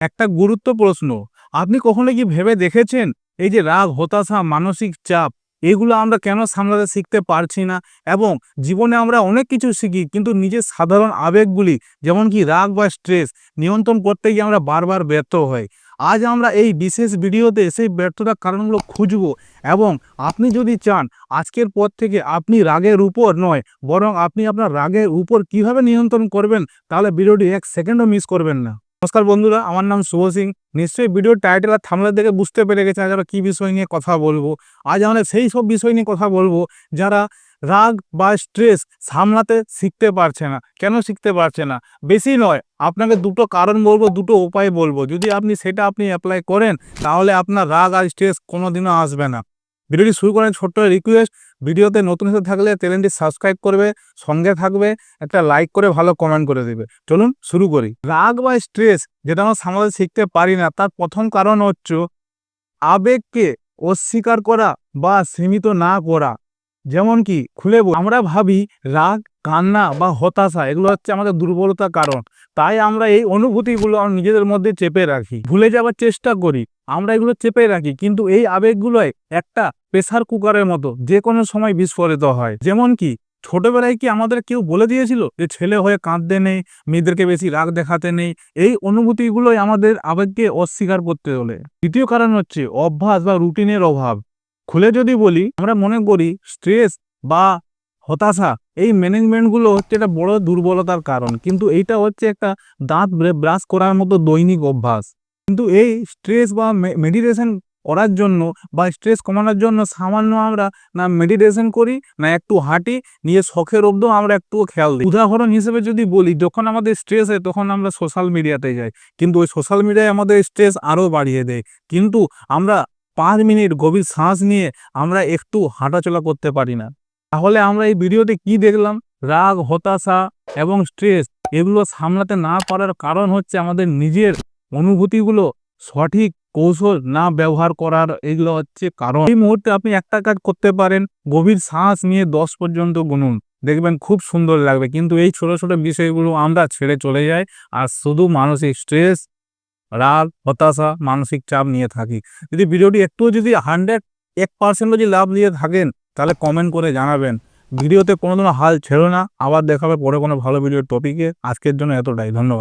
একটা গুরুত্ব প্রশ্ন, আপনি কখনো কি ভেবে দেখেছেন এই যে রাগ, হতাশা, মানসিক চাপ এগুলো আমরা কেন সামলাতে শিখতে পারছি না? এবং জীবনে আমরা অনেক কিছু শিখি কিন্তু নিজের সাধারণ আবেগগুলি যেমন কি রাগ বা স্ট্রেস নিয়ন্ত্রণ করতে গিয়ে আমরা বারবার ব্যর্থ হই। আজ আমরা এই বিশেষ ভিডিওতে সেই ব্যর্থতার কারণগুলো খুঁজব এবং আপনি যদি চান আজকের পর থেকে আপনি রাগের উপর নয় বরং আপনি আপনার রাগের উপর কিভাবে নিয়ন্ত্রণ করবেন, তাহলে ভিডিওটি 1 সেকেন্ডও মিস করবেন না। নমস্কার বন্ধুরা, আমার নাম শুভ সিং। নিশ্চয়ই ভিডিওর টাইটেল আর থাম্বনেল দেখে বুঝতে পেরে গেছেন আজ আমরা কী বিষয় নিয়ে কথা বলবো। আজ আমরা সেই সব বিষয় নিয়ে কথা বলবো যারা রাগ বা স্ট্রেস সামলাতে শিখতে পারছে না। কেন শিখতে পারছে না? বেশি নয়, আপনাকে দুটো কারণ বলবো, দুটো উপায় বলবো। যদি আপনি অ্যাপ্লাই করেন তাহলে আপনার রাগ আর স্ট্রেস কোনোদিনও আসবে না। ভিডিওটি শুরু করেন ছোট্ট রিকোয়েস্ট, ভিডিওতে নতুন এসে থাকলে চ্যানেলটি সাবস্ক্রাইব করবে, সঙ্গে থাকবে, একটা লাইক করে ভালো কমেন্ট করে দেবে। চলুন শুরু করি। রাগ বা স্ট্রেস যেটা আমরা সামলাতে শিখতে পারি না তার প্রথম কারণ হচ্ছে আবেগকে অস্বীকার করা বা সীমিত না করা। যেমন কি আমরা ভাবি রাগ, কান্না বা হতাশা এগুলো হচ্ছে আমাদের দুর্বলতার কারণ। তাই আমরা এই অনুভূতিগুলো নিজেদের মধ্যে চেপে রাখি, ভুলে যাওয়ার চেষ্টা করি। আমরা এগুলো চেপে রাখি কিন্তু এই আবেগগুলোই একটা প্রেসার কুকারের মতো যে কোনো সময় বিস্ফোরিত হয়। যেমন কি ছোটবেলায় কি আমাদের কেউ বলে দিয়েছিল যে ছেলে হয়ে কাঁদতে নেই, মেয়েদেরকে বেশি রাগ দেখাতে নেই? এই অনুভূতিগুলোই আমাদের আবেগকে অস্বীকার করতে তোলে। দ্বিতীয় কারণ হচ্ছে অভ্যাস বা রুটিনের অভাব। খুলে যদি বলি, আমরা মনে করি স্ট্রেস বা হতাশা এই ম্যানেজমেন্টগুলো হচ্ছে একটা বড় দুর্বলতার কারণ, কিন্তু এইটা হচ্ছে একটা দাঁত ব্রাশ করার মতো দৈনিক অভ্যাস। কিন্তু এই স্ট্রেস বা মেডিটেশন করার জন্য বা স্ট্রেস কমানোর জন্য সামান্য আমরা না মেডিটেশন করি, না একটু হাঁটি, নিয়ে শখের অব্দেও আমরা একটুও খেয়াল দিই। উদাহরণ হিসেবে যদি বলি, যখন আমাদের স্ট্রেস হয় তখন আমরা সোশ্যাল মিডিয়াতে যাই, কিন্তু ওই সোশ্যাল মিডিয়ায় আমাদের স্ট্রেস আরও বাড়িয়ে দেয়। কিন্তু আমরা 5 মিনিট গভীর শ্বাস নিয়ে আমরা একটু হাঁটাচলা করতে পারি না। তাহলে আমরা এই ভিডিওতে কি দেখলাম? রাগ, হতাশা এবং স্ট্রেস এগুলো সামলাতে না পারার কারণ হচ্ছে আমাদের নিজের অনুভূতিগুলো সঠিক কৌশল না ব্যবহার করার, এগুলো হচ্ছে কারণ। এই মুহূর্তে আপনি একটা কাজ করতে পারেন, গভীর শ্বাস নিয়ে 10 পর্যন্ত গুনুন, দেখবেন খুব সুন্দর লাগবে। কিন্তু এই ছোট ছোট বিষয়গুলো আমরা ছেড়ে চলে যাই আর শুধু মানসিক স্ট্রেস, রাগ, হতাশা, মানসিক চাপ নিয়ে থাকি। যদি ভিডিওটি একটুও যদি 100% যদি লাভ দিয়ে থাকেন তাহলে কমেন্ট করে জানাবেন। ভিডিওতে কোনো হাল ছেড়ো না। আবার দেখাবে পরে কোনো ভালো ভিডিওর টপিকে। আজকের জন্য এতটাই, ধন্যবাদ।